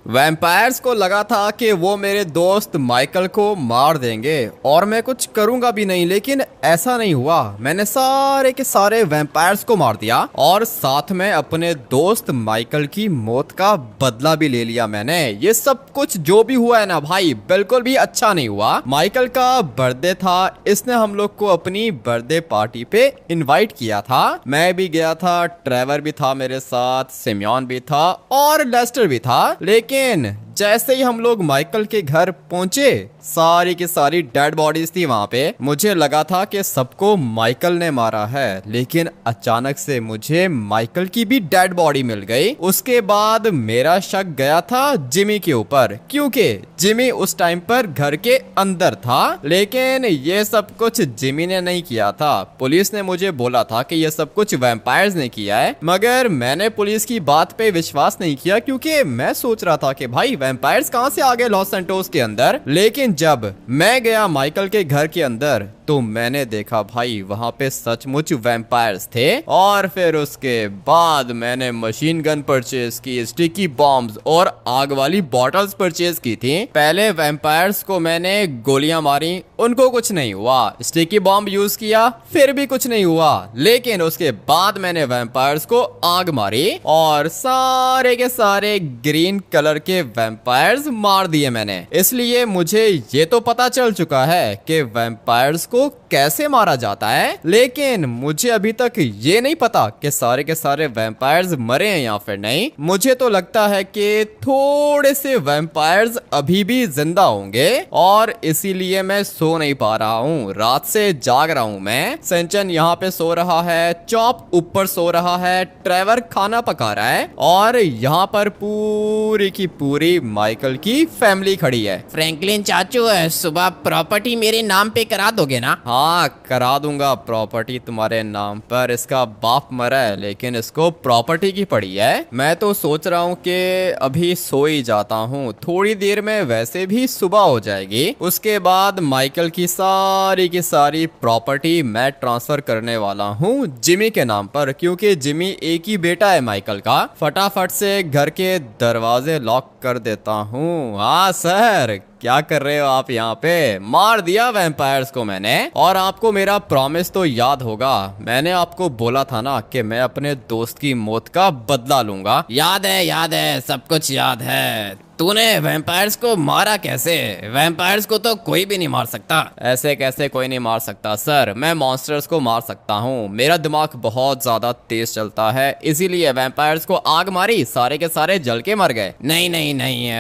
Vampires को लगा था कि वो मेरे दोस्त माइकल को मार देंगे और मैं कुछ करूंगा भी नहीं, लेकिन ऐसा नहीं हुआ। मैंने सारे के सारे वैम्पायर्स को मार दिया और साथ में अपने दोस्त माइकल की मौत का बदला भी ले लिया मैंने। ये सब कुछ जो भी हुआ है ना भाई, बिल्कुल भी अच्छा नहीं हुआ। माइकल का बर्थडे था, इसने हम लोग को अपनी बर्थडे पार्टी पे इनवाइट किया था। मैं भी गया था, ट्रेवर भी था मेरे साथ, सिमियन भी था और लेस्टर भी था। लेकिन जैसे ही हम लोग माइकल के घर पहुंचे, सारी की सारी डेड बॉडीज थी वहां पे। मुझे लगा था कि सबको माइकल ने मारा है, लेकिन अचानक से मुझे माइकल की भी डेड बॉडी मिल गई। उसके बाद मेरा शक गया था जिमी के ऊपर, क्योंकि जिमी उस टाइम पर घर के अंदर था। लेकिन ये सब कुछ जिमी ने नहीं किया था। पुलिस ने मुझे बोला था कि ये सब कुछ वैम्पायर्स ने किया है, मगर मैंने पुलिस की बात पे विश्वास नहीं किया, क्योंकि मैं सोच रहा था कि भाई वैम्पायर्स कहां से आ गए लॉस सैंटोस के अंदर। लेकिन जब मैं गया माइकल के घर के अंदर तो मैंने देखा भाई वहां पे सचमुच वैम्पायर्स थे। और फिर उसके बाद मैंने मशीन गन परचेज की, स्टिकी बॉम्ब्स और आग वाली बॉटल्स परचेज की थी। पहले वैम्पायर्स को मैंने गोलियां मारी, उनको कुछ नहीं हुआ। स्टिकी बॉम्ब यूज किया, फिर भी कुछ नहीं हुआ। लेकिन उसके बाद मैंने वैम्पायर्स को आग मारी और सारे के सारे ग्रीन कलर के वैम्पायर्स मार दिए मैंने। इसलिए मुझे ये तो पता चल चुका है कि वैम्पायर्स को कैसे मारा जाता है, लेकिन मुझे अभी तक ये नहीं पता कि सारे के सारे वैम्पायर्स मरे हैं या फिर नहीं। मुझे तो लगता है कि थोड़े से वैम्पायर्स अभी भी जिंदा होंगे और इसीलिए मैं सो नहीं पा रहा हूँ। रात से जाग रहा हूँ मैं। सेंचन यहाँ पे सो रहा है, चॉप ऊपर सो रहा है, ट्रेवर खाना पका रहा है और यहाँ पर पूरी की पूरी माइकल की फैमिली खड़ी है। फ्रैंकलिन चाचू, सुबह प्रॉपर्टी मेरे नाम पे करा दोगे ना? हाँ, करा दूंगा प्रॉपर्टी तुम्हारे नाम पर। इसका बाप मरा है लेकिन इसको प्रॉपर्टी की पड़ी है। मैं तो सोच रहा हूँ कि अभी सो ही जाता हूँ, थोड़ी देर में वैसे भी सुबह हो जाएगी। उसके बाद माइकल की सारी प्रॉपर्टी मैं ट्रांसफर करने वाला हूँ जिमी के नाम पर, क्योंकि जिमी एक ही बेटा है माइकल का। फटाफट से घर के दरवाजे लॉक कर देता हूँ। हाँ सर, क्या कर रहे हो आप यहाँ पे? मार दिया वैम्पायर्स को मैंने। और आपको मेरा प्रॉमिस तो याद होगा, मैंने आपको बोला था ना कि मैं अपने दोस्त की मौत का बदला लूंगा। याद है, सब कुछ याद है। तूने वैम्पायर्स को मारा कैसे? वैम्पायर्स को तो कोई भी नहीं मार सकता। ऐसे कैसे कोई नहीं मार सकता सर? मैं मॉन्स्टर्स को मार सकता हूँ। मेरा दिमाग बहुत ज्यादा तेज चलता है, इसीलिए वैम्पायर्स को आग मारी, सारे के सारे जल के मर गए। नहीं,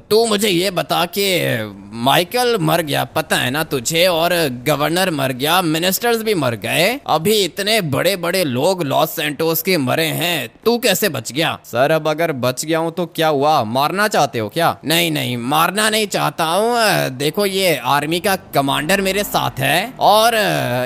तू मुझे ये बता कि माइकल मर गया, पता है ना तुझे, और गवर्नर मर गया, मिनिस्टर्स भी मर गए। अभी इतने बड़े बड़े लोग लॉस सैंटोस के मरे हैं, तू कैसे बच गया? सर अब अगर बच गया हूँ तो क्या हुआ? मारना चाहते हो क्या? नहीं, मारना नहीं चाहता हूँ। देखो, ये आर्मी का कमांडर मेरे साथ है और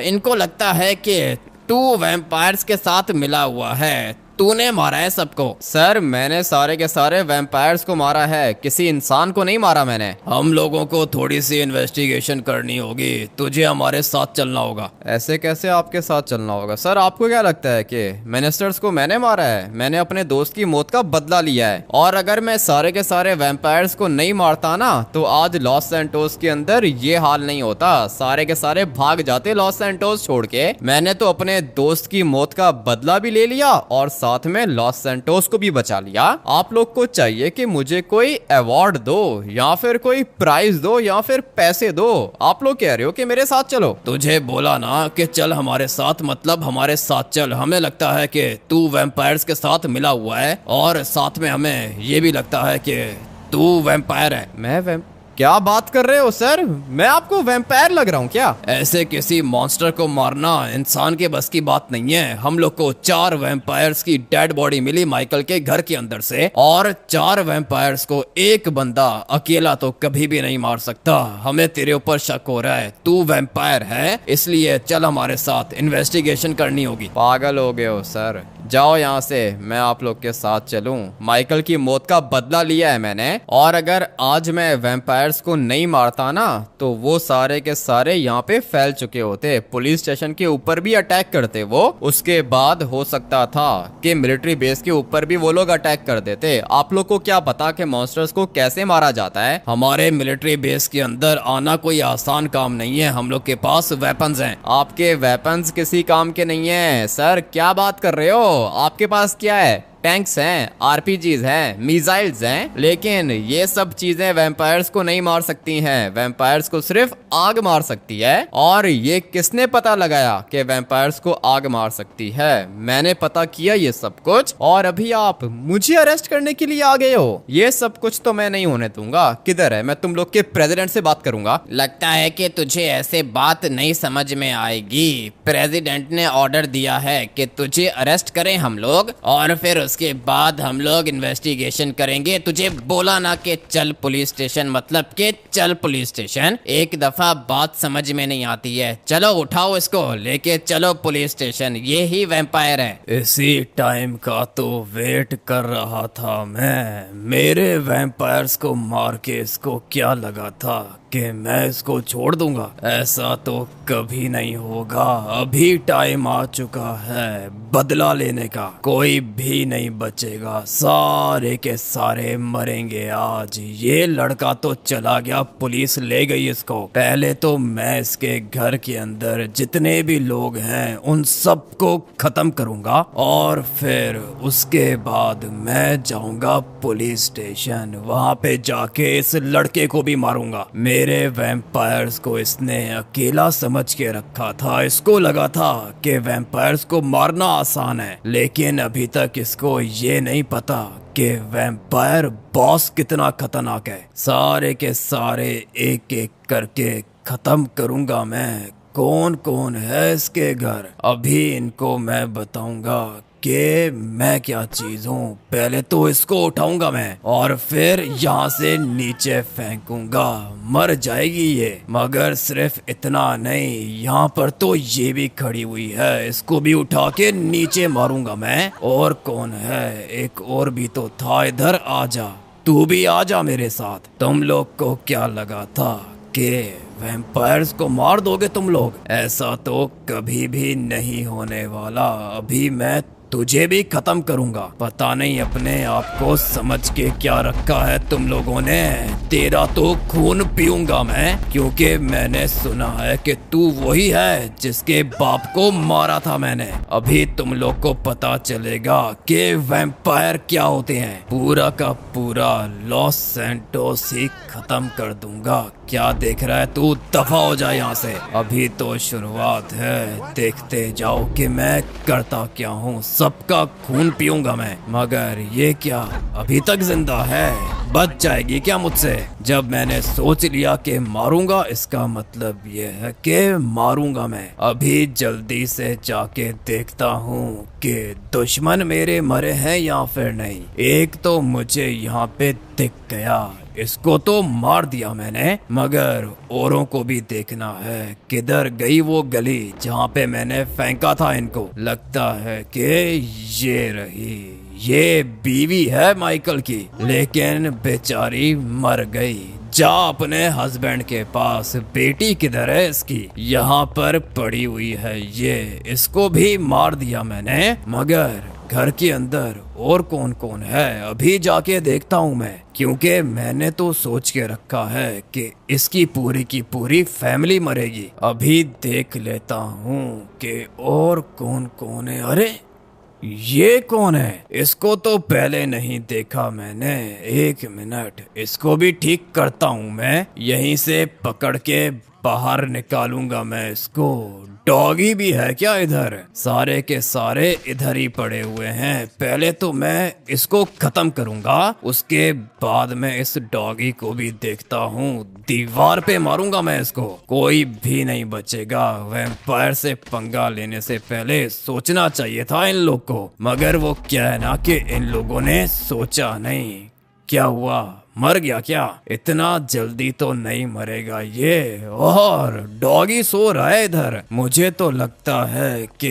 इनको लगता है कि तू वैम्पायर्स के साथ मिला हुआ है, तूने मारा है सबको। सर मैंने सारे के सारे वैम्पायर्स को मारा है, किसी इंसान को नहीं मारा मैंने। हम लोगों को थोड़ी सी इन्वेस्टिगेशन करनी होगी, तुझे हमारे साथ चलना होगा। ऐसे कैसे आपके साथ चलना होगा? सर आपको क्या लगता है कि मिनिस्टर्स को मैंने मारा है? मैंने अपने दोस्त की मौत का बदला लिया है, और अगर मैं सारे के सारे वैम्पायर्स को नहीं मारता ना तो आज लॉस सैंटोस के अंदर ये हाल नहीं होता। सारे के सारे भाग जाते लॉस सैंटोस छोड़ के। मैंने तो अपने दोस्त की मौत का बदला भी ले लिया और साथ में लॉस सैंटोस को भी बचा लिया। आप लोग को चाहिए कि मुझे कोई अवार्ड दो या फिर कोई प्राइज दो या फिर पैसे दो। आप लोग कह रहे हो कि मेरे साथ चलो। तुझे बोला ना कि चल हमारे साथ, मतलब हमारे साथ चल। हमें लगता है कि तू वैम्पायर्स के साथ मिला हुआ है और साथ में हमें ये भी लगता है कि तू वैम्पायर है। मैं क्या बात कर रहे हो सर? मैं आपको वैम्पायर लग रहा हूँ क्या? ऐसे किसी मॉन्स्टर को मारना इंसान के बस की बात नहीं है। हम लोग को 4 वैम्पायर्स की डेड बॉडी मिली माइकल के घर के अंदर से, और 4 वैम्पायर्स को एक बंदा अकेला तो कभी भी नहीं मार सकता। हमें तेरे ऊपर शक हो रहा है, तू वैम्पायर है, इसलिए चल हमारे साथ, इन्वेस्टिगेशन करनी होगी। पागल हो गए हो सर? जाओ यहाँ से, मैं आप लोग के साथ चलूं। माइकल की मौत का बदला लिया है मैंने, और अगर आज मैं वैम्पायर्स को नहीं मारता ना तो वो सारे के सारे यहाँ पे फैल चुके होते, पुलिस स्टेशन के ऊपर भी अटैक करते वो। उसके बाद हो सकता था कि मिलिट्री बेस के ऊपर भी वो लोग अटैक कर देते। आप लोग को क्या पता कि मॉन्स्टर्स को कैसे मारा जाता है? हमारे मिलिट्री बेस के अंदर आना कोई आसान काम नहीं है, हम लोग के पास वेपन्स हैं। आपके वेपन्स किसी काम के नहीं है सर, क्या बात कर रहे हो? आपके पास क्या है? टैंक्स हैं, आरपीजीज हैं, मिसाइल्स हैं, लेकिन ये सब चीजें वैम्पायर्स को नहीं मार सकती हैं। वैम्पायर्स को सिर्फ आग मार सकती है। और ये किसने पता लगाया कि वैम्पायर्स को आग मार सकती है? मैंने पता किया ये सब कुछ, और अभी आप मुझे अरेस्ट करने के लिए आ गए हो? ये सब कुछ तो मैं नहीं होने दूंगा। किधर है? मैं तुम लोग के प्रेसिडेंट से बात करूंगा। लगता है कि तुझे ऐसे बात नहीं समझ में आएगी। प्रेसिडेंट ने ऑर्डर दिया है कि तुझे अरेस्ट करें हम लोग, और फिर उसके बाद हम लोग इन्वेस्टिगेशन करेंगे। तुझे बोला ना कि चल पुलिस स्टेशन, मतलब कि चल पुलिस स्टेशन। एक दफा बात समझ में नहीं आती है। चलो उठाओ इसको, लेके चलो पुलिस स्टेशन। ये ही वैम्पायर है। इसी टाइम का तो वेट कर रहा था मैं। मेरे वैम्पायर्स को मार के इसको क्या लगा था कि मैं इसको छोड़ दूंगा? ऐसा तो कभी नहीं होगा। अभी टाइम आ चुका है बदला लेने का। कोई भी नहीं बचेगा, सारे के सारे मरेंगे आज। ये लड़का तो चला गया, पुलिस ले गई इसको। पहले तो मैं इसके घर के अंदर जितने भी लोग हैं उन सबको खत्म करूंगा, और फिर उसके बाद मैं जाऊंगा पुलिस स्टेशन। वहां पे जाके इस लड़के को भी मारूंगा। मेरे वैम्पायर्स को इसने अकेला समझ के रखा था। इसको लगा था कि वैम्पायर्स को मारना आसान है, लेकिन अभी तक इसको ये नहीं पता कि वैम्पायर बॉस कितना खतरनाक है। सारे के सारे एक एक करके खत्म करूंगा मैं। कौन कौन है इसके घर, अभी इनको मैं बताऊंगा कि मैं क्या चीज हूँ। पहले तो इसको उठाऊंगा मैं, और फिर यहाँ से नीचे फेंकूंगा। मर जाएगी ये। मगर सिर्फ इतना नहीं, यहाँ पर तो ये भी खड़ी हुई है। इसको भी उठा के नीचे मारूंगा मैं। और कौन है? एक और भी तो था। इधर आ जा, तू भी आ जा मेरे साथ। तुम लोग को क्या लगा था कि वैम्पायर्स को मार दोगे तुम लोग? ऐसा तो कभी भी नहीं होने वाला। अभी मैं तुझे भी खत्म करूंगा। पता नहीं अपने आप को समझ के क्या रखा है तुम लोगों ने। तेरा तो खून पीऊंगा मैं, क्योंकि मैंने सुना है कि तू वही है जिसके बाप को मारा था मैंने। अभी तुम लोग को पता चलेगा कि वैम्पायर क्या होते हैं। पूरा का पूरा लॉस सैंटोस ही खत्म कर दूंगा। क्या देख रहा है तू? दफा हो जाए यहाँ से। अभी तो शुरुआत है, देखते जाओ कि मैं करता क्या हूँ। सबका खून पीऊंगा मैं। मगर ये क्या अभी तक जिंदा है? बच जाएगी क्या मुझसे? जब मैंने सोच लिया कि मारूंगा, इसका मतलब ये है कि मारूंगा मैं। अभी जल्दी से जाके देखता हूँ कि दुश्मन मेरे मरे हैं या फिर नहीं। एक तो मुझे यहाँ पे दिख गया, इसको तो मार दिया मैंने, मगर औरों को भी देखना है। किधर गई वो गली जहाँ पे मैंने फेंका था इनको? लगता है कि ये रही। ये बीवी है माइकल की, लेकिन बेचारी मर गई। जा अपने हस्बैंड के पास। बेटी किधर है इसकी? यहाँ पर पड़ी हुई है ये। इसको भी मार दिया मैंने, मगर घर के अंदर और कौन कौन है अभी जाके देखता हूँ मैं, क्योंकि मैंने तो सोच के रखा है कि इसकी पूरी की पूरी फैमिली मरेगी। अभी देख लेता हूँ कि और कौन कौन है। अरे ये कौन है? इसको तो पहले नहीं देखा मैंने। एक मिनट, इसको भी ठीक करता हूँ मैं। यहीं से पकड़ के बाहर निकालूंगा मैं इसको। डॉगी भी है क्या इधर? सारे के सारे इधर ही पड़े हुए हैं। पहले तो मैं इसको खत्म करूंगा, उसके बाद मैं इस डॉगी को भी देखता हूँ। दीवार पे मारूंगा मैं इसको, कोई भी नहीं बचेगा। वैम्पायर से पंगा लेने से पहले सोचना चाहिए था इन लोग को, मगर वो क्या है ना कि इन लोगों ने सोचा नहीं। क्या हुआ? मर गया क्या? इतना जल्दी तो नहीं मरेगा ये। और डॉगी सो रहा है इधर। मुझे तो लगता है कि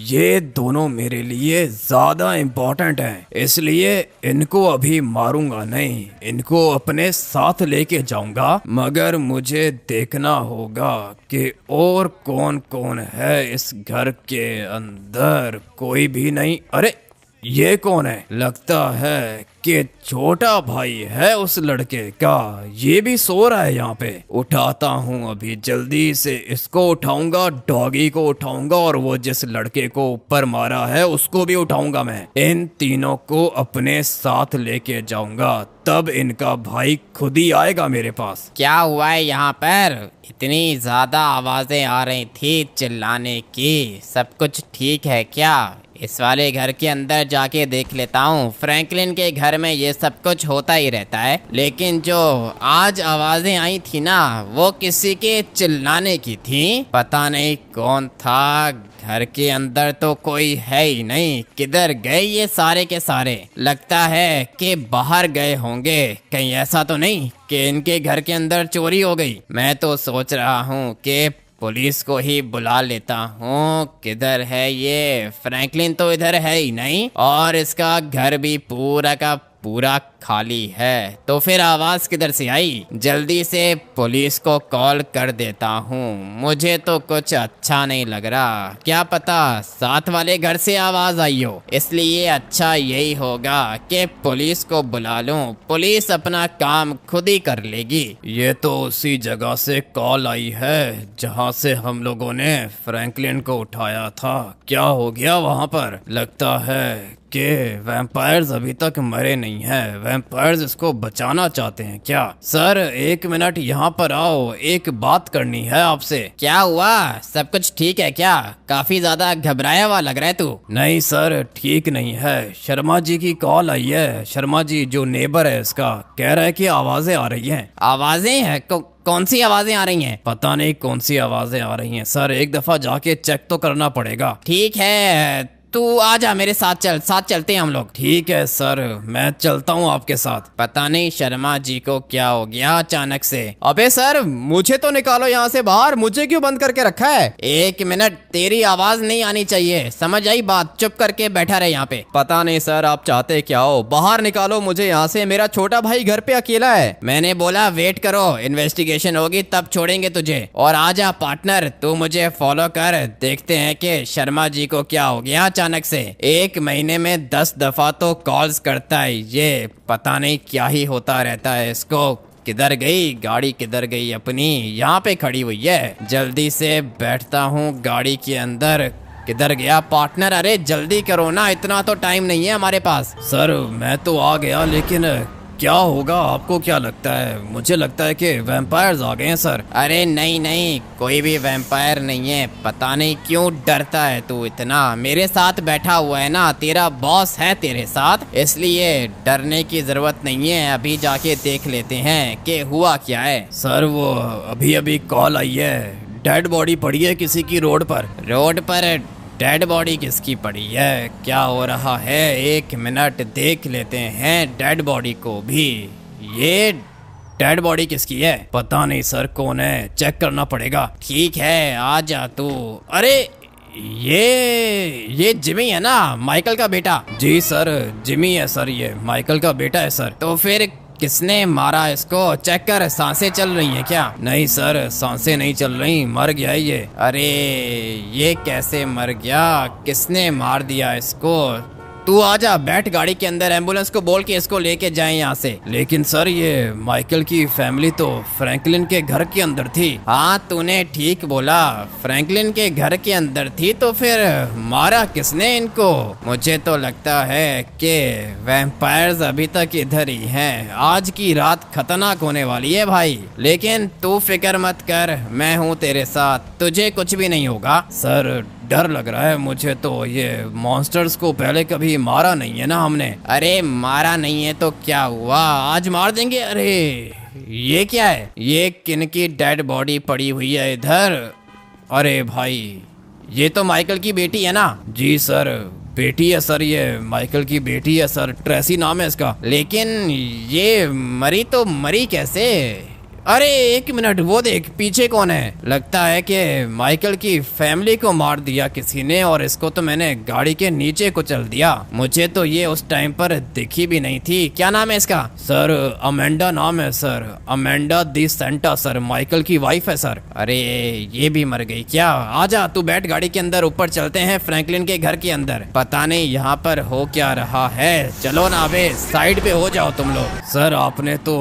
ये दोनों मेरे लिए ज्यादा इम्पोर्टेंट हैं, इसलिए इनको अभी मारूंगा नहीं, इनको अपने साथ लेके जाऊंगा। मगर मुझे देखना होगा कि और कौन कौन है इस घर के अंदर। कोई भी नहीं। अरे ये कौन है? लगता है कि छोटा भाई है उस लड़के का। ये भी सो रहा है यहाँ पे। उठाता हूँ अभी, जल्दी से इसको उठाऊंगा, डॉगी को उठाऊंगा और वो जिस लड़के को ऊपर मारा है उसको भी उठाऊंगा। मैं इन तीनों को अपने साथ लेके जाऊंगा, तब इनका भाई खुद ही आएगा मेरे पास। क्या हुआ है यहाँ पर? इतनी ज्यादा आवाजें आ रही थी चिल्लाने की, सब कुछ ठीक है क्या? इस वाले घर के अंदर जाके देख लेता हूँ। फ्रैंकलिन के घर में ये सब कुछ होता ही रहता है, लेकिन जो आज आवाजें आई थी ना, वो किसी के चिल्लाने की थी। पता नहीं कौन था। घर के अंदर तो कोई है ही नहीं। किधर गए ये सारे के सारे? लगता है कि बाहर गए होंगे। कहीं ऐसा तो नहीं कि इनके घर के अंदर चोरी हो गई? मैं तो सोच रहा हूँ कि पुलिस को ही बुला लेता हूँ। किधर है ये? फ्रैंकलिन तो इधर है ही नहीं, और इसका घर भी पूरा का पूरा खाली है। तो फिर आवाज किधर से आई? जल्दी से पुलिस को कॉल कर देता हूँ। मुझे तो कुछ अच्छा नहीं लग रहा। क्या पता साथ वाले घर से आवाज आई हो, इसलिए अच्छा यही होगा कि पुलिस को बुला लूं। पुलिस अपना काम खुद ही कर लेगी। ये तो उसी जगह से कॉल आई है जहाँ से हम लोगों ने फ्रैंकलिन को उठाया था। क्या हो गया वहाँ पर? लगता है कि वैम्पायर्स अभी तक मरे नहीं हैं। वैम्पायर्स इसको बचाना चाहते हैं क्या? सर एक मिनट यहाँ पर आओ, एक बात करनी है आपसे। क्या हुआ? सब कुछ ठीक है क्या? काफी ज्यादा घबराया हुआ लग रहा है तू। नहीं सर, ठीक नहीं है। शर्मा जी की कॉल आई है। शर्मा जी जो नेबर है इसका, कह रहा है कि आवाजें आ रही हैं। आवाजें हैं? कौन सी आवाजें आ रही हैं? पता नहीं कौन सी आवाजें आ रही हैं सर, एक दफा जाके चेक तो करना पड़ेगा। ठीक है, तू आ जा मेरे साथ, साथ चलते हैं हम लोग। ठीक है सर, मैं चलता हूँ आपके साथ। पता नहीं शर्मा जी को क्या हो गया अचानक से। अबे सर, मुझे तो निकालो यहाँ से बाहर। मुझे क्यों बंद करके रखा है? एक मिनट, तेरी आवाज नहीं आनी चाहिए, समझ आई बात? चुप करके बैठा रहे यहाँ पे। पता नहीं सर, आप चाहते क्या हो? बाहर निकालो मुझे यहाँ से। मेरा छोटा भाई घर पे अकेला है। मैंने बोला वेट करो, इन्वेस्टिगेशन होगी तब छोड़ेंगे तुझे। और आजा पार्टनर, तू मुझे फॉलो कर, देखते हैं कि शर्मा जी को क्या हो गया अचानक से। एक महीने में 10 दफा तो कॉल्स करता है ये, पता नहीं क्या ही होता रहता है इसको। किधर गई गाड़ी? किधर गई अपनी? यहाँ पे खड़ी हुई है। जल्दी से बैठता हूँ गाड़ी के अंदर। किधर गया पार्टनर? अरे जल्दी करो ना, इतना तो टाइम नहीं है हमारे पास। सर मैं तो आ गया, लेकिन क्या होगा? आपको क्या लगता है? मुझे लगता है कि वैम्पायर्स आ गए हैं सर। अरे नहीं नहीं, कोई भी वैम्पायर नहीं है। पता नहीं क्यों डरता है तू इतना। मेरे साथ बैठा हुआ है ना, तेरा बॉस है तेरे साथ, इसलिए डरने की जरूरत नहीं है। अभी जाके देख लेते हैं कि हुआ क्या है। सर वो अभी अभी कॉल आई है, डेड बॉडी पड़ी है किसी की रोड पर। रोड पर डेड बॉडी किसकी पड़ी है? क्या हो रहा है? एक मिनट देख लेते हैं डेड बॉडी को भी। ये डेड बॉडी किसकी है? पता नहीं सर, कौन है, चेक करना पड़ेगा। ठीक है, आ जा तू। अरे ये जिमी है ना, माइकल का बेटा? जी सर, जिमी है सर, ये माइकल का बेटा है सर। तो फिर किसने मारा इसको? चेक कर, सांसें चल रही हैं क्या? नहीं सर, सांसें नहीं चल रही, मर गया है ये। अरे ये कैसे मर गया? किसने मार दिया इसको? तू आजा, बैठ गाड़ी के अंदर, एम्बुलेंस को बोल के इसको लेके जाएं यहाँ से। लेकिन सर ये माइकल की फैमिली तो फ्रैंकलिन के घर के अंदर थी। हाँ तूने ठीक बोला, फ्रैंकलिन के घर के अंदर थी। तो फिर मारा किसने इनको? मुझे तो लगता है कि वैम्पायर्स अभी तक इधर ही हैं। आज की रात खतरनाक होने वाली है भाई, लेकिन तू फिक्र मत कर, मैं हूँ तेरे साथ, तुझे कुछ भी नहीं होगा। सर डर लग रहा है मुझे तो, ये मॉन्स्टर्स को पहले कभी मारा नहीं है ना हमने। अरे मारा नहीं है तो क्या हुआ, आज मार देंगे। अरे ये क्या है? ये किन की डेड बॉडी पड़ी हुई है इधर? अरे भाई ये तो माइकल की बेटी है ना? जी सर, बेटी है सर, ये माइकल की बेटी है सर, ट्रेसी नाम है इसका। लेकिन ये मरी तो मरी कैसे? अरे एक मिनट, वो देख पीछे कौन है। लगता है कि माइकल की फैमिली को मार दिया किसी ने, और इसको तो मैंने गाड़ी के नीचे कुचल दिया। मुझे तो ये उस टाइम पर दिखी भी नहीं थी। क्या नाम है इसका? सर अमेंडा नाम है सर, अमेंडा दी सेंटा सर, माइकल की वाइफ है सर। अरे ये भी मर गई क्या? आजा तू बैठ गाड़ी के अंदर, ऊपर चलते हैं फ्रैंकलिन के घर के अंदर। पता नहीं यहाँ पर हो क्या रहा है। चलो ना बे, साइड पे हो जाओ तुम लोग। सर आपने तो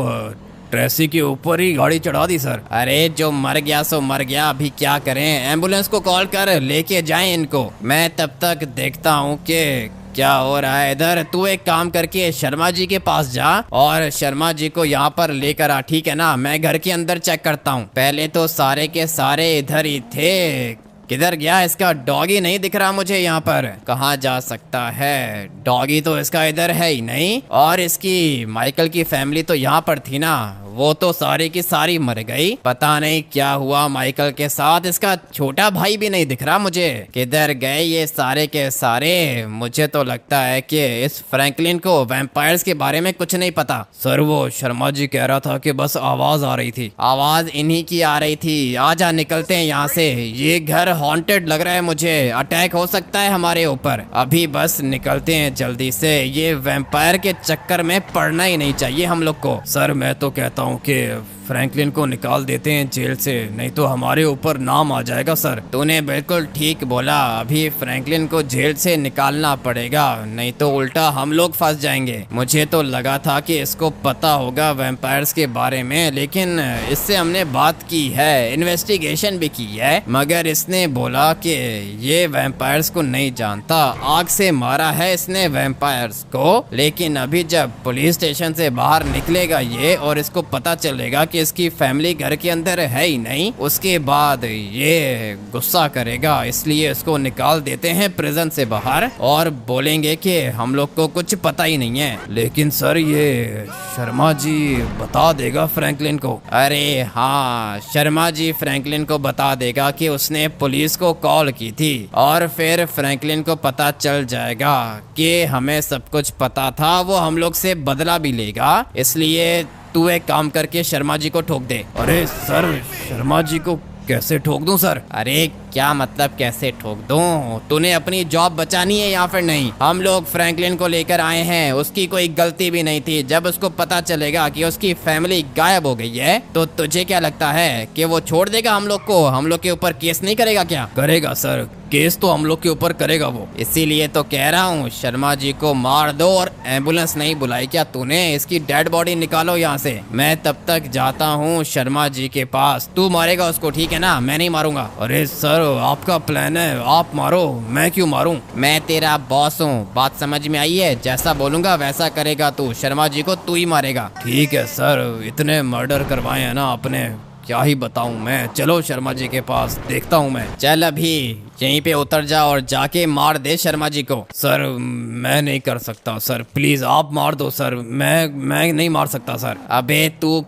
ट्रेसी के ऊपर ही गाड़ी चढ़ा दी सर। अरे जो मर गया सो मर गया, अभी क्या करें? एम्बुलेंस को कॉल कर लेके जाएं इनको। मैं तब तक देखता हूँ कि क्या हो रहा है इधर। तू एक काम करके शर्मा जी के पास जा और शर्मा जी को यहाँ पर लेकर आ, ठीक है ना? मैं घर के अंदर चेक करता हूँ। पहले तो सारे के सारे इधर ही थे, किधर गया इसका डॉगी? नहीं दिख रहा मुझे यहाँ पर। कहाँ जा सकता है? डॉगी तो इसका इधर है ही नहीं। और इसकी माइकल की फैमिली तो यहाँ पर थी ना, वो तो सारी की सारी मर गई। पता नहीं क्या हुआ माइकल के साथ। इसका छोटा भाई भी नहीं दिख रहा मुझे, किधर गए ये सारे के सारे? मुझे तो लगता है कि इस फ्रैंकलिन को वैम्पायर्स के बारे में कुछ नहीं पता। सर वो शर्मा जी कह रहा था कि बस आवाज आ रही थी। आवाज इन्हीं की आ रही थी। आजा निकलते हैं यहाँ से, ये घर हॉन्टेड लग रहा है मुझे। अटैक हो सकता है हमारे ऊपर। अभी बस निकलते हैं जल्दी से, ये वैम्पायर के चक्कर में पड़ना ही नहीं चाहिए हम लोग को। सर मैं तो कहता हूँ कि फ्रैंकलिन को निकाल देते हैं जेल से, नहीं तो हमारे ऊपर नाम आ जाएगा सर। तूने बिल्कुल ठीक बोला, अभी फ्रैंकलिन को जेल से निकालना पड़ेगा, नहीं तो उल्टा हम लोग फंस जाएंगे। मुझे तो लगा था कि इसको पता होगा वैम्पायर्स के बारे में, लेकिन इससे हमने बात की है, इन्वेस्टिगेशन भी की है, मगर इसने बोला कि ये वैम्पायर्स को नहीं जानता। आग से मारा है इसने वैम्पायर्स को, लेकिन अभी जब पुलिस स्टेशन से बाहर निकलेगा ये और इसको पता चलेगा कि इसकी फैमिली घर के अंदर है ही नहीं, उसके बाद ये गुस्सा करेगा। इसलिए इसको निकाल देते हैं प्रिजन से बाहर और बोलेंगे कि हम लोग को कुछ पता ही नहीं है। लेकिन सर ये शर्मा जी बता देगा फ्रैंकलिन को। अरे हाँ, शर्मा जी फ्रैंकलिन को बता देगा कि उसने पुलिस को कॉल की थी, और फिर फ्रैंकलिन को पता चल जाएगा कि हमें सब कुछ पता था। वो हम लोग से बदला भी लेगा, इसलिए तू एक काम करके शर्मा जी को ठोक दे। अरे सर शर्मा जी को कैसे ठोक दूं सर? अरे क्या मतलब कैसे ठोक दूं? तूने अपनी जॉब बचानी है या फिर नहीं? हम लोग फ्रैंकलिन को लेकर आए हैं, उसकी कोई गलती भी नहीं थी। जब उसको पता चलेगा कि उसकी फैमिली गायब हो गई है तो तुझे क्या लगता है कि वो छोड़ देगा हम लोग को? हम लोग के ऊपर केस नहीं करेगा क्या? करेगा सर, केस तो हम लोग के ऊपर करेगा वो। इसीलिए तो कह रहा हूँ शर्मा जी को मार दो। और एम्बुलेंस नहीं बुलाई क्या तूने? इसकी डेड बॉडी निकालो यहाँ से। मैं तब तक जाता हूँ शर्मा जी के पास। तू मारेगा उसको, ठीक है ना? मैं नहीं मारूंगा। अरे सर आपका प्लान है, आप मारो, मैं क्यों मारूं? मैं तेरा बॉस हूँ, बात समझ में आई है? जैसा बोलूंगा वैसा करेगा तू। शर्मा जी को तू ही मारेगा। ठीक है सर, इतने मर्डर करवाए हैं ना आपने, क्या ही बताऊं मैं। चलो शर्मा जी के पास, देखता हूं मैं। चल अभी यहीं पे उतर जा और जाके मार दे शर्मा जी को। सर मैं नहीं कर सकता सर, प्लीज आप मार दो सर। मैं नहीं मार सकता सर। अबे तू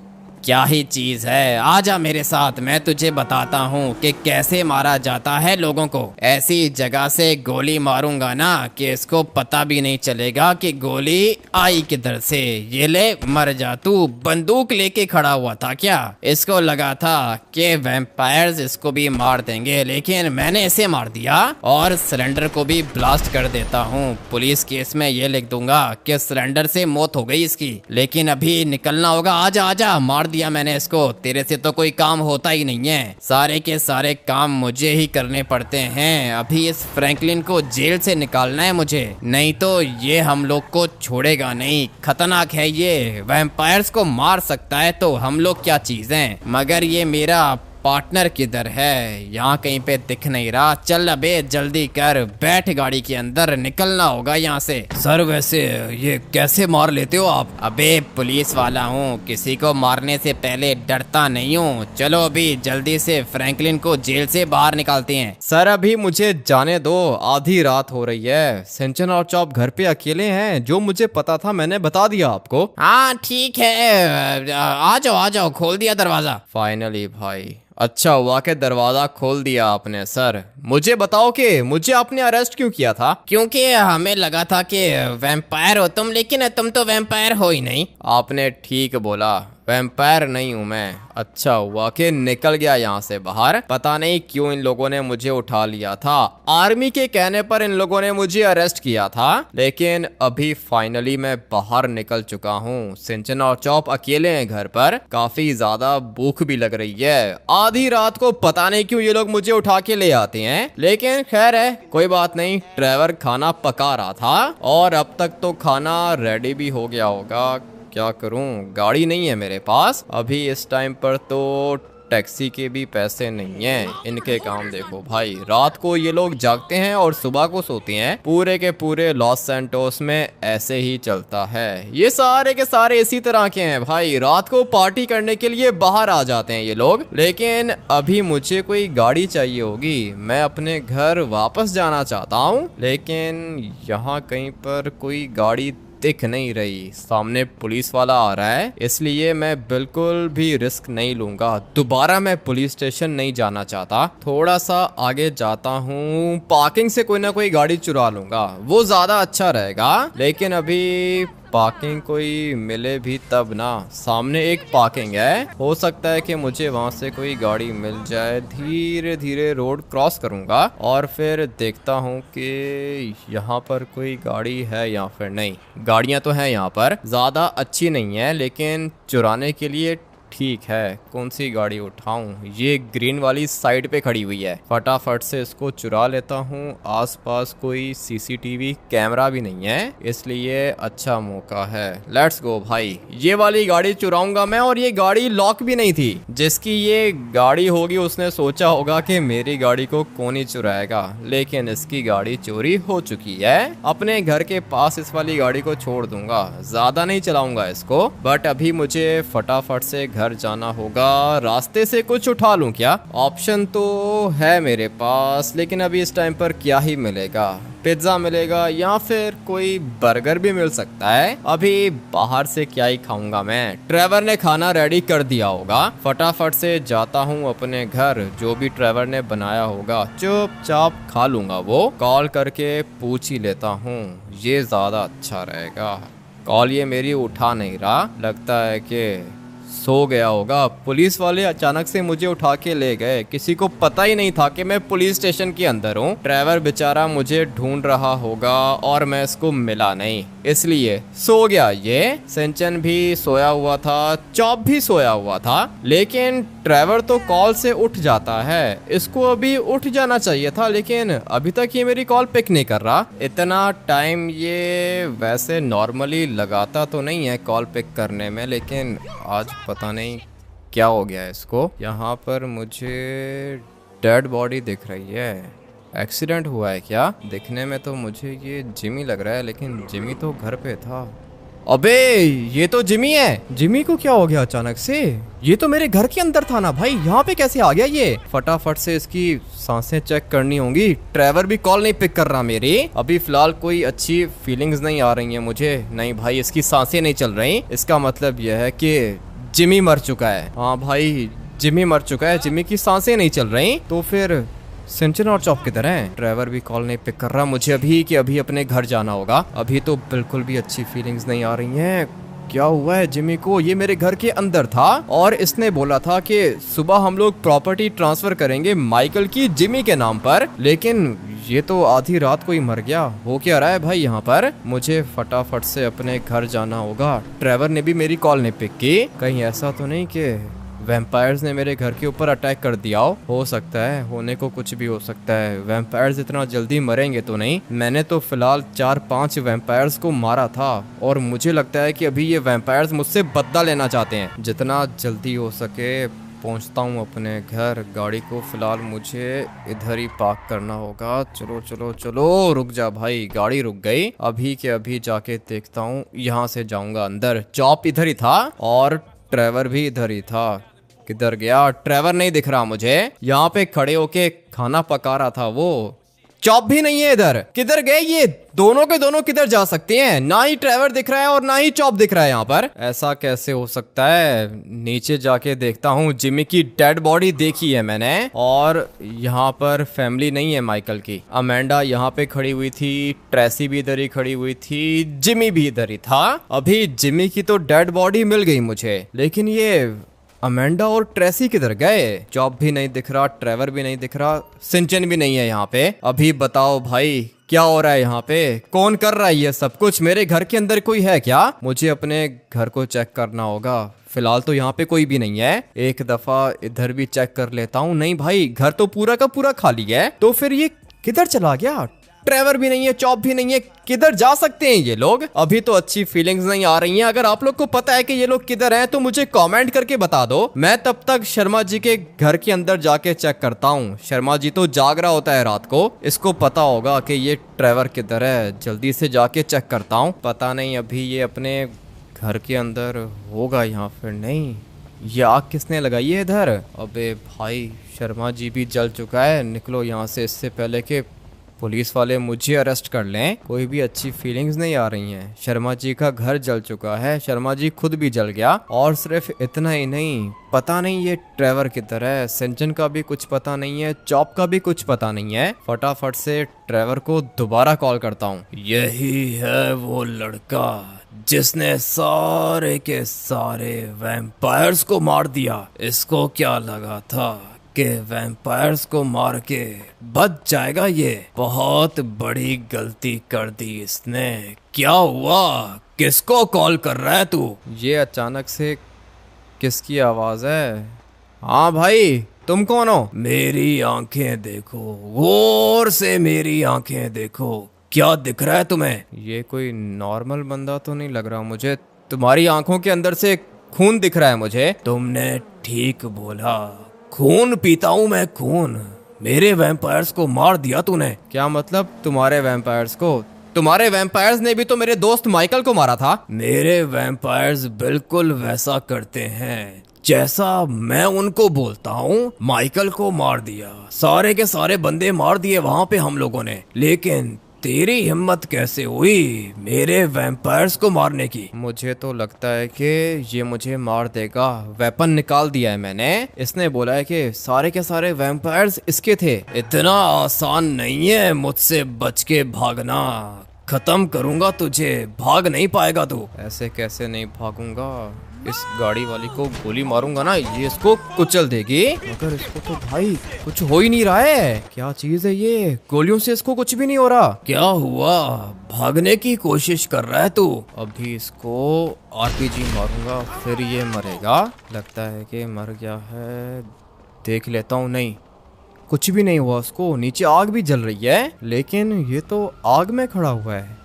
क्या ही चीज है, आजा मेरे साथ, मैं तुझे बताता हूँ कि कैसे मारा जाता है लोगों को। ऐसी जगह से गोली मारूंगा ना कि इसको पता भी नहीं चलेगा कि गोली आई किधर से। ये ले मर जा। तू बंदूक लेके खड़ा हुआ था क्या? इसको लगा था कि वैम्पायर्स इसको भी मार देंगे, लेकिन मैंने इसे मार दिया और सिलेंडर को भी ब्लास्ट कर देता हूँ। पुलिस केस में ये लिख दूंगा कि सिलेंडर से मौत हो गई इसकी। लेकिन अभी निकलना होगा, आजा आजा। मार दिया मैंने इसको, तेरे से तो कोई काम होता ही नहीं है। सारे के सारे काम मुझे ही करने पड़ते हैं। अभी इस फ्रैंकलिन को जेल से निकालना है मुझे, नहीं तो ये हम लोग को छोड़ेगा नहीं। खतरनाक है ये, वैम्पायर्स को मार सकता है तो हम लोग क्या चीज हैं। मगर ये मेरा पार्टनर किधर है? यहाँ कहीं पे दिख नहीं रहा। चल अबे जल्दी कर, बैठ गाड़ी के अंदर, निकलना होगा यहाँ से। सर वैसे ये कैसे मार लेते हो आप? अबे पुलिस वाला हूँ, किसी को मारने से पहले डरता नहीं हूँ। चलो अभी जल्दी से फ्रैंकलिन को जेल से बाहर निकालते हैं। सर अभी मुझे जाने दो, आधी रात हो रही है। सिंचन और चॉप घर पे अकेले हैं, जो मुझे पता था मैंने बता दिया आपको। हाँ ठीक है, आ जाओ, खोल दिया दरवाजा। फाइनली भाई अच्छा हुआ कि दरवाजा खोल दिया आपने सर। मुझे बताओ कि मुझे आपने अरेस्ट क्यों किया था? क्योंकि हमें लगा था कि वैम्पायर हो तुम, लेकिन तुम तो वैम्पायर हो ही नहीं। आपने ठीक बोला, वैम्पायर नहीं हूँ मैं। अच्छा हुआ कि निकल गया यहाँ से बाहर। पता नहीं क्यों इन लोगों ने मुझे उठा लिया था। आर्मी के कहने पर इन लोगों ने मुझे अरेस्ट किया था, लेकिन अभी फाइनली मैं बाहर निकल चुका हूँ। सिंचन और चॉप अकेले हैं घर पर। काफी ज्यादा भूख भी लग रही है। आधी रात को पता नहीं क्यों ये लोग मुझे उठा के ले आते हैं, लेकिन खैर है, कोई बात नहीं। ट्रेवर खाना पका रहा था और अब तक तो खाना रेडी भी हो गया होगा। क्या करूं, गाड़ी नहीं है मेरे पास अभी इस टाइम पर, तो टैक्सी के भी पैसे नहीं हैं। इनके काम देखो भाई, रात को ये लोग जागते हैं और सुबह को सोते हैं। पूरे के पूरे लॉस सैंटोस में ऐसे ही चलता है। ये सारे के सारे इसी तरह के हैं भाई। रात को पार्टी करने के लिए बाहर आ जाते हैं ये लोग। लेकिन अभी मुझे कोई गाड़ी चाहिए होगी। मैं अपने घर वापस जाना चाहता हूँ, लेकिन यहाँ कहीं पर कोई गाड़ी दिख नहीं रही। सामने पुलिस वाला आ रहा है, इसलिए मैं बिल्कुल भी रिस्क नहीं लूंगा। दोबारा मैं पुलिस स्टेशन नहीं जाना चाहता। थोड़ा सा आगे जाता हूँ, पार्किंग से कोई ना कोई गाड़ी चुरा लूंगा, वो ज्यादा अच्छा रहेगा। लेकिन अभी पार्किंग कोई मिले भी तब ना। सामने एक पार्किंग है, हो सकता है कि मुझे वहां से कोई गाड़ी मिल जाए। धीरे धीरे रोड क्रॉस करूंगा और फिर देखता हूँ कि यहाँ पर कोई गाड़ी है या फिर नहीं। गाड़ियाँ तो हैं यहाँ पर, ज़्यादा अच्छी नहीं है, लेकिन चुराने के लिए ठीक है। कौन सी गाड़ी उठाऊं? ये ग्रीन वाली साइड पे खड़ी हुई है, फटाफट से इसको चुरा लेता हूँ। आसपास कोई सीसीटीवी कैमरा भी नहीं है, इसलिए अच्छा मौका है। लेट्स गो भाई, ये वाली गाड़ी चुराऊंगा मैं। और ये गाड़ी लॉक भी नहीं थी। जिसकी ये गाड़ी होगी उसने सोचा होगा कि मेरी गाड़ी को कौन ही चुराएगा, लेकिन इसकी गाड़ी चोरी हो चुकी है। अपने घर के पास इस वाली गाड़ी को छोड़ दूंगा, ज्यादा नहीं चलाऊंगा इसको। बट अभी मुझे फटाफट से घर जाना होगा। रास्ते से कुछ उठा लूं क्या? ऑप्शन तो है मेरे पास, लेकिन अभी इस टाइम पर क्या ही मिलेगा? पिज्जा मिलेगा या फिर कोई बर्गर भी मिल सकता है। अभी बाहर से क्या ही खाऊंगा मैं। ट्रेवर ने खाना रेडी कर दिया होगा, फटाफट से जाता हूँ अपने घर। जो भी ट्रेवर ने बनाया होगा चुपचाप खा लूंगा। वो कॉल करके पूछ ही लेता हूँ, ये ज्यादा अच्छा रहेगा। कॉल ये मेरी उठा नहीं रहा, लगता है कि सो गया होगा। पुलिस वाले अचानक से मुझे उठा के ले गए। किसी को पता ही नहीं था कि मैं पुलिस स्टेशन के अंदर हूँ। ड्राइवर बेचारा मुझे ढूंढ रहा होगा और मैं इसको मिला नहीं, इसलिए सो गया। ये सिंचन भी सोया हुआ था, चॉप भी सोया हुआ था, लेकिन ड्राइवर तो कॉल से उठ जाता है। इसको अभी उठ जाना चाहिए था, लेकिन अभी तक ये मेरी कॉल पिक नहीं कर रहा। इतना टाइम ये वैसे नॉर्मली लगाता तो नहीं है कॉल पिक करने में, लेकिन आज पता नहीं क्या हो गया इसको। यहाँ पर मुझे डेड बॉडी दिख रही है। एक्सीडेंट हुआ है क्या? दिखने में तो मुझे ये जिमी लग रहा है, लेकिन जिमी तो घर पे था। अबे ये तो जिमी है। जिमी को क्या हो गया अचानक से? ये तो मेरे घर के अंदर था ना भाई, यहाँ पे कैसे आ गया ये? फटाफट से इसकी सांसें चेक करनी होंगी। ट्रेवर भी कॉल नहीं पिक कर रहा मेरी। अभी फिलहाल कोई अच्छी फीलिंग्स नहीं आ रही है मुझे। नहीं भाई, इसकी सांसें नहीं चल रही। इसका मतलब यह है कि जिमी मर चुका है। हाँ भाई, जिमी मर चुका है। जिमी की सांसें नहीं चल रही, तो फिर सिंचन और चॉप किधर हैं? ड्राइवर भी कॉल नहीं पिक कर रहा मुझे अभी कि अभी अपने घर जाना होगा। अभी तो बिल्कुल भी अच्छी फीलिंग्स नहीं आ रही हैं। क्या हुआ है जिमी को? ये मेरे घर के अंदर था और इसने बोला था कि सुबह हम लोग प्रॉपर्टी ट्रांसफर करेंगे माइकल की जिमी के नाम पर, लेकिन ये तो आधी रात को ही मर गया। हो क्या रहा है भाई यहाँ पर? मुझे फटाफट से अपने घर जाना होगा। ड्राइवर ने भी मेरी कॉल नहीं पिक की। कहीं ऐसा तो नहीं कि वैम्पायर्स ने मेरे घर के ऊपर अटैक कर दिया हो सकता है, होने को कुछ भी हो सकता है। वैम्पायर्स इतना जल्दी मरेंगे तो नहीं। मैंने तो फिलहाल 4-5 वैम्पायर्स को मारा था और मुझे लगता है कि अभी ये वैम्पायर्स मुझसे बदला लेना चाहते हैं। जितना जल्दी हो सके पहुंचता हूँ अपने घर। गाड़ी को फिलहाल मुझे इधर ही पार्क करना होगा। चलो चलो चलो, रुक जा भाई, गाड़ी रुक गई। अभी के अभी जाके देखता हूँ, यहाँ से जाऊंगा अंदर। चॉप इधर ही था और ड्राइवर भी इधर ही था। किधर गया? ड्राइवर नहीं दिख रहा मुझे। यहाँ पे खड़े होके खाना पका रहा था वो। चॉप भी नहीं है इधर। किधर गए ये दोनों के दोनों? किधर जा सकते हैं? ना ही ट्रेवर दिख रहा है और ना ही चॉप दिख रहा है यहाँ पर। ऐसा कैसे हो सकता है? नीचे जाके देखता हूँ। जिमी की डेड बॉडी देखी है मैंने, और यहाँ पर फैमिली नहीं है माइकल की। अमेंडा यहाँ पे खड़ी हुई थी, ट्रेसी भी इधर ही खड़ी हुई थी, जिमी भी इधर ही था। अभी जिमी की तो डेड बॉडी मिल गई मुझे, लेकिन ये अमेंडा और ट्रेसी किधर गए? चॉप भी नहीं दिख रहा, ट्रेवर भी नहीं दिख रहा, सिंचन भी नहीं है यहाँ पे। अभी बताओ भाई क्या हो रहा है यहाँ पे? कौन कर रहा है ये सब कुछ? मेरे घर के अंदर कोई है क्या? मुझे अपने घर को चेक करना होगा। फिलहाल तो यहाँ पे कोई भी नहीं है। एक दफा इधर भी चेक कर लेता हूँ। नहीं भाई, घर तो पूरा का पूरा खाली है। तो फिर ये किधर चला गया? ट्रेवर भी नहीं है, चॉप भी नहीं है, किधर जा सकते हैं ये लोग? अभी तो अच्छी फीलिंग्स नहीं आ रही हैं। अगर आप लोग को पता है कि ये लोग किधर हैं तो मुझे कमेंट करके बता दो। मैं तब तक शर्मा जी के घर के अंदर जाके चेक करता हूँ। शर्मा जी तो जाग रहा होता है रात को, इसको पता होगा कि ये ट्रेवर किधर है। जल्दी से जाके चेक करता हूँ। पता नहीं अभी ये अपने घर के अंदर होगा यहाँ फिर नहीं। ये आग किसने लगाई है इधर? अबे भाई, शर्मा जी भी जल चुका है। निकलो यहाँ से इससे पहले कि पुलिस वाले मुझे अरेस्ट कर लें। कोई भी अच्छी फीलिंग्स नहीं आ रही हैं। शर्मा जी का घर जल चुका है, शर्मा जी खुद भी जल गया। और सिर्फ इतना ही नहीं, पता नहीं ये ट्रेवर किधर है। सिंचन का भी कुछ पता नहीं है, चॉप का भी कुछ पता नहीं है। फटाफट से ट्रेवर को दोबारा कॉल करता हूँ। यही है वो लड़का जिसने सारे के सारे वैम्पायर्स को मार दिया। इसको क्या लगा था कि वैम्पायर्स को मार के बच जाएगा? ये बहुत बड़ी गलती कर दी इसने। क्या हुआ? किसको कॉल कर रहा है तू? ये अचानक से किसकी आवाज है? हाँ भाई, तुम कौन हो? मेरी आंखें देखो, गौर से मेरी आंखें देखो। क्या दिख रहा है तुम्हें? ये कोई नॉर्मल बंदा तो नहीं लग रहा मुझे। तुम्हारी आंखों के अंदर से खून दिख रहा है मुझे। तुमने ठीक बोला, खून पीता हूँ मैं, खून। मेरे वैम्पायर्स को मार दिया तूने। क्या मतलब तुम्हारे वैम्पायर्स को? तुम्हारे वैम्पायर्स ने भी तो मेरे दोस्त माइकल को मारा था। मेरे वैम्पायर्स बिल्कुल वैसा करते हैं जैसा मैं उनको बोलता हूँ। माइकल को मार दिया, सारे के सारे बंदे मार दिए वहां पे हम लोगों ने, लेकिन तेरी हिम्मत कैसे हुई मेरे वैम्पायर्स को मारने की? मुझे तो लगता है कि ये मुझे मार देगा। वेपन निकाल दिया है मैंने। इसने बोला है कि सारे के सारे वैम्पायर्स इसके थे। इतना आसान नहीं है मुझसे बच के भागना। खत्म करूंगा तुझे, भाग नहीं पाएगा तू। ऐसे कैसे नहीं भागूंगा? इस गाड़ी वाली को गोली मारूंगा ना, ये इसको कुचल देगी। मगर इसको तो भाई कुछ हो ही नहीं रहा है। क्या चीज है ये? गोलियों से इसको कुछ भी नहीं हो रहा। क्या हुआ? भागने की कोशिश कर रहा है तू? अभी इसको आरपीजी मारूंगा फिर ये मरेगा। लगता है कि मर गया है। देख लेता हूँ। नहीं, कुछ भी नहीं हुआ उसको। नीचे आग भी जल रही है, लेकिन ये तो आग में खड़ा हुआ है।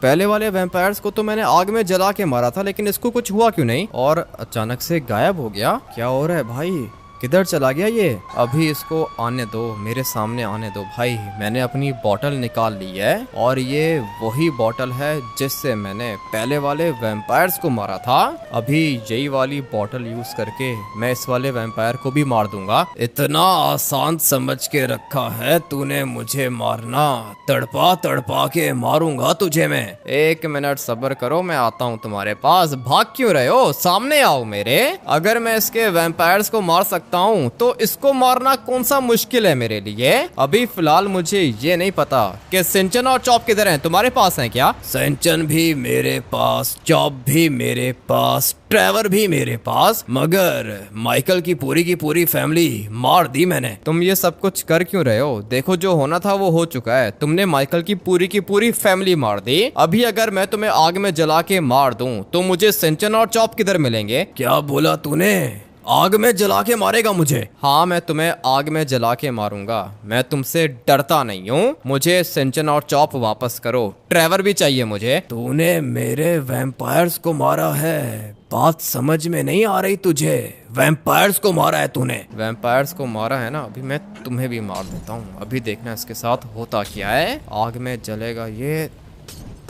पहले वाले वैम्पायर्स को तो मैंने आग में जला के मारा था, लेकिन इसको कुछ हुआ क्यों नहीं? और अचानक से गायब हो गया। क्या हो रहा है भाई? किधर चला गया ये? अभी इसको आने दो, मेरे सामने आने दो भाई। मैंने अपनी बोतल निकाल ली है, और ये वही बोतल है जिससे मैंने पहले वाले वैम्पायर्स को मारा था। अभी यही वाली बोतल यूज करके मैं इस वाले वैम्पायर को भी मार दूंगा। इतना आसान समझ के रखा है तूने मुझे मारना? तड़पा तड़पा के मारूंगा तुझे मैं। 1 मिनट सब्र करो, मैं आता हूँ तुम्हारे पास। भाग क्यों रहे हो? सामने आओ मेरे। अगर मैं इसके वैम्पायर्स को मार सकता हूँ तो इसको मारना कौन सा मुश्किल है मेरे लिए। अभी फिलहाल मुझे ये नहीं पता कि सिंचन और चॉप किधर हैं। तुम्हारे पास हैं क्या? सिंचन भी मेरे पास, चॉप भी मेरे पास, ट्रेवर भी मेरे पास, मगर माइकल की पूरी फैमिली मार दी मैंने। तुम ये सब कुछ कर क्यों रहे हो? देखो, जो होना था वो हो चुका है। तुमने माइकल की पूरी फैमिली मार दी। अभी अगर मैं तुम्हें आग में जला के मार दूं तो मुझे सिंचन और चॉप किधर मिलेंगे? क्या बोला तूने? आग में जला के मारेगा मुझे? हाँ, मैं तुम्हें आग में जला के मारूंगा। मैं तुमसे डरता नहीं हूँ। मुझे सिंचन और चॉप वापस करो। ट्रेवर भी चाहिए मुझे। तूने मेरे वैम्पायर्स को मारा है, बात समझ में नहीं आ रही तुझे? वैम्पायर्स को मारा है तूने? वैम्पायर्स को मारा है ना, अभी मैं तुम्हें भी मार देता हूँ। अभी देखना इसके साथ होता क्या है। आग में जलेगा ये,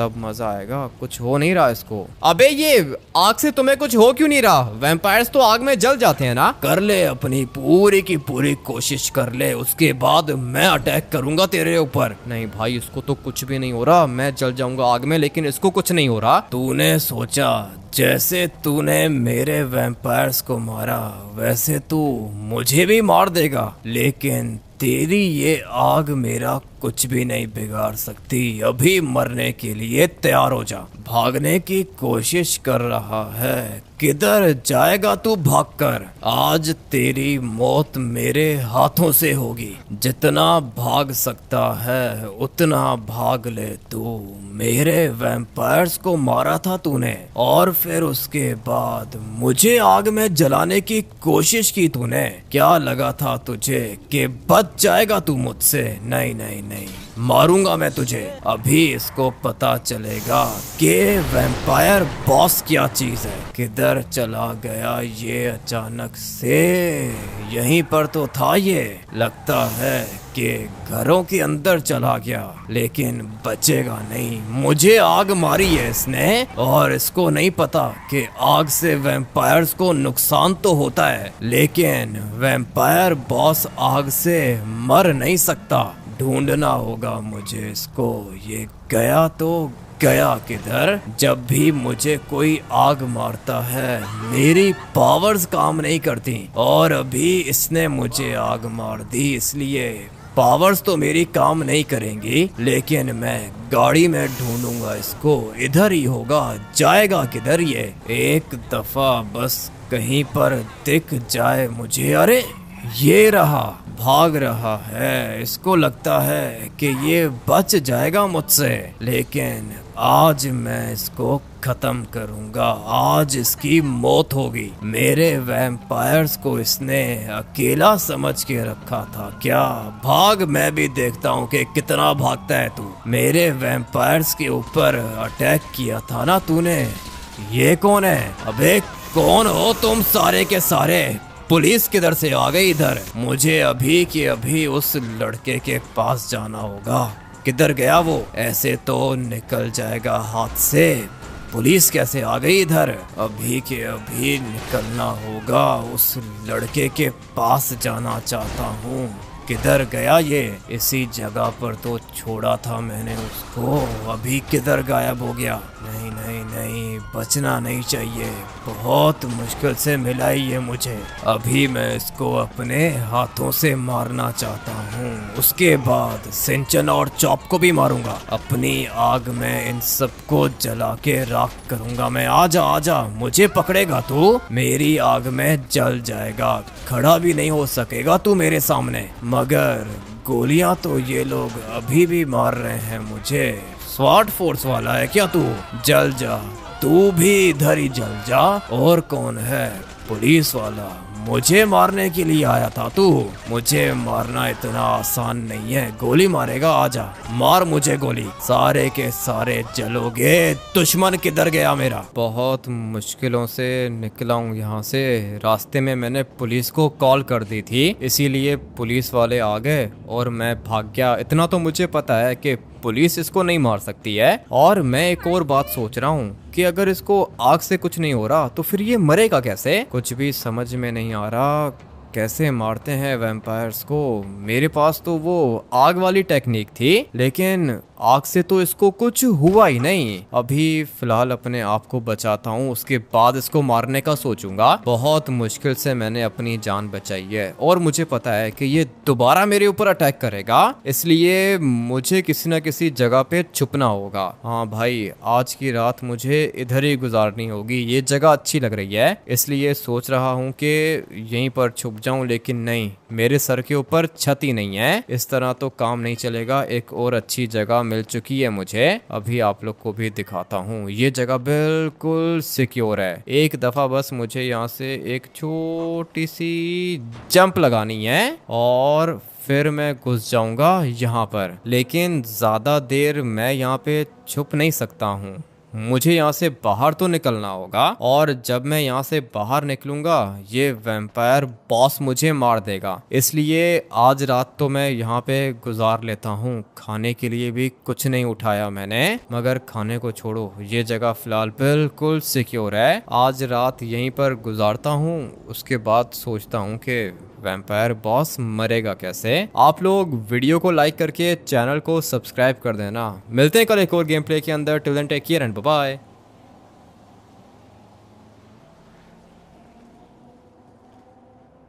तब मजा आएगा। कुछ हो नहीं रहा इसको। अबे ये आग से तुम्हें कुछ हो क्यों नहीं रहा? वैम्पायर्स तो आग में जल जाते हैं ना। कर ले अपनी पूरी की पूरी कोशिश कर ले, उसके बाद मैं अटैक करूंगा तेरे ऊपर। नहीं भाई, इसको तो कुछ भी नहीं हो रहा। मैं जल जाऊंगा आग में, लेकिन इसको कुछ नहीं हो रहा। तूने सोचा जैसे तूने मेरे वैम्पायर्स को मारा वैसे तू मुझे भी मार देगा, लेकिन तेरी ये आग मेरा कुछ भी नहीं बिगाड़ सकती। अभी मरने के लिए तैयार हो जा। भागने की कोशिश कर रहा है, किधर जाएगा तू भागकर? आज तेरी मौत मेरे हाथों से होगी। जितना भाग सकता है उतना भाग ले तू। मेरे वैम्पायर्स को मारा था तूने और फिर उसके बाद मुझे आग में जलाने की कोशिश की तूने। क्या लगा था तुझे कि बच जाएगा तू मुझसे? नहीं नहीं नहीं, मारूंगा मैं तुझे। अभी इसको पता चलेगा कि वैम्पायर बॉस क्या चीज है। किधर चला गया ये अचानक से? यहीं पर तो था ये। लगता है कि घरों के अंदर चला गया, लेकिन बचेगा नहीं। मुझे आग मारी है इसने और इसको नहीं पता कि आग से वैम्पायर्स को नुकसान तो होता है, लेकिन वैम्पायर बॉस आग से मर नहीं सकता। ढूंढना होगा मुझे इसको। ये गया तो गया किधर? जब भी मुझे कोई आग मारता है मेरी पावर्स काम नहीं करती, और अभी इसने मुझे आग मार दी, इसलिए पावर्स तो मेरी काम नहीं करेंगी, लेकिन मैं गाड़ी में ढूंढूंगा इसको। इधर ही होगा। जाएगा किधर ये? एक दफा बस कहीं पर दिख जाए मुझे। अरे ये रहा, भाग रहा है। इसको लगता है कि ये बच जाएगा मुझसे, लेकिन आज मैं इसको खत्म करूंगा। आज इसकी मौत होगी। मेरे वैम्पायर्स को इसने अकेला समझ के रखा था क्या? भाग, मैं भी देखता हूँ कि कितना भागता है तू। मेरे वैम्पायर्स के ऊपर अटैक किया था ना तूने। ये कौन है? अबे कौन हो तुम सारे के सारे? पुलिस किधर से आ गई इधर? मुझे अभी के अभी उस लड़के के पास जाना होगा। किधर गया वो? ऐसे तो निकल जाएगा हाथ से। पुलिस कैसे आ गई इधर? अभी के अभी निकलना होगा। उस लड़के के पास जाना चाहता हूँ। किधर गया ये? इसी जगह पर तो छोड़ा था मैंने उसको। अभी किधर गायब हो गया? नहीं नहीं नहीं, बचना नहीं चाहिए। बहुत मुश्किल से मिला ये मुझे। अभी मैं इसको अपने हाथों से मारना चाहता हूँ। उसके बाद सिंचन और चॉप को भी मारूंगा। अपनी आग में इन सबको जला के राख करूंगा मैं। आजा आजा, मुझे पकड़ेगा तू? मेरी आग में जल जाएगा। खड़ा भी नहीं हो सकेगा तू मेरे सामने। मगर गोलियां तो ये लोग अभी भी मार रहे हैं मुझे। स्वाट फोर्स वाला है क्या तू? जल जा, तू भी इधर ही जल जा। और कौन है? पुलिस वाला। मुझे मारने के लिए आया था तू? मुझे मारना इतना आसान नहीं है। गोली मारेगा? आजा, मार मुझे गोली। सारे के सारे जलोगे। दुश्मन किधर गया मेरा? बहुत मुश्किलों से निकला हूँ यहाँ से। रास्ते में मैंने पुलिस को कॉल कर दी थी, इसीलिए पुलिस वाले आ गए और मैं भाग गया। इतना तो मुझे पता है कि पुलिस इसको नहीं मार सकती है। और मैं एक और बात सोच रहा हूँ कि अगर इसको आग से कुछ नहीं हो रहा तो फिर ये मरेगा कैसे? कुछ भी समझ में नहीं आ रहा। कैसे मारते हैं वैम्पायर्स को? मेरे पास तो वो आग वाली टेक्निक थी, लेकिन आग से तो इसको कुछ हुआ ही नहीं। अभी फिलहाल अपने आप को बचाता हूँ, उसके बाद इसको मारने का सोचूंगा। बहुत मुश्किल से मैंने अपनी जान बचाई है और मुझे पता है कि ये दोबारा मेरे ऊपर अटैक करेगा, इसलिए मुझे किसी न किसी जगह पे छुपना होगा। हाँ भाई, आज की रात मुझे इधर ही गुजारनी होगी। ये जगह अच्छी लग रही है, इसलिए सोच रहा हूँ कि यहीं पर छुप जाऊं, लेकिन नहीं, मेरे सर के ऊपर छत ही नहीं है। इस तरह तो काम नहीं चलेगा। एक और अच्छी जगह मिल चुकी है मुझे, अभी आप लोग को भी दिखाता हूँ। ये जगह बिल्कुल सिक्योर है। एक दफा बस मुझे यहाँ से एक छोटी सी जंप लगानी है और फिर मैं घुस जाऊंगा यहाँ पर। लेकिन ज्यादा देर मैं यहाँ पे छुप नहीं सकता हूँ। मुझे यहाँ से बाहर तो निकलना होगा, और जब मैं यहाँ से बाहर निकलूंगा ये वैम्पायर बॉस मुझे मार देगा। इसलिए आज रात तो मैं यहाँ पे गुजार लेता हूँ। खाने के लिए भी कुछ नहीं उठाया मैंने, मगर खाने को छोड़ो, ये जगह फिलहाल बिल्कुल सिक्योर है। आज रात यहीं पर गुजारता हूँ, उसके बाद सोचता हूँ कि वैम्पायर बॉस मरेगा कैसे। आप लोग वीडियो को लाइक करके चैनल को सब्सक्राइब कर देना। मिलते हैं कल एक और गेम प्ले के अंदर। Till then take care and bye bye.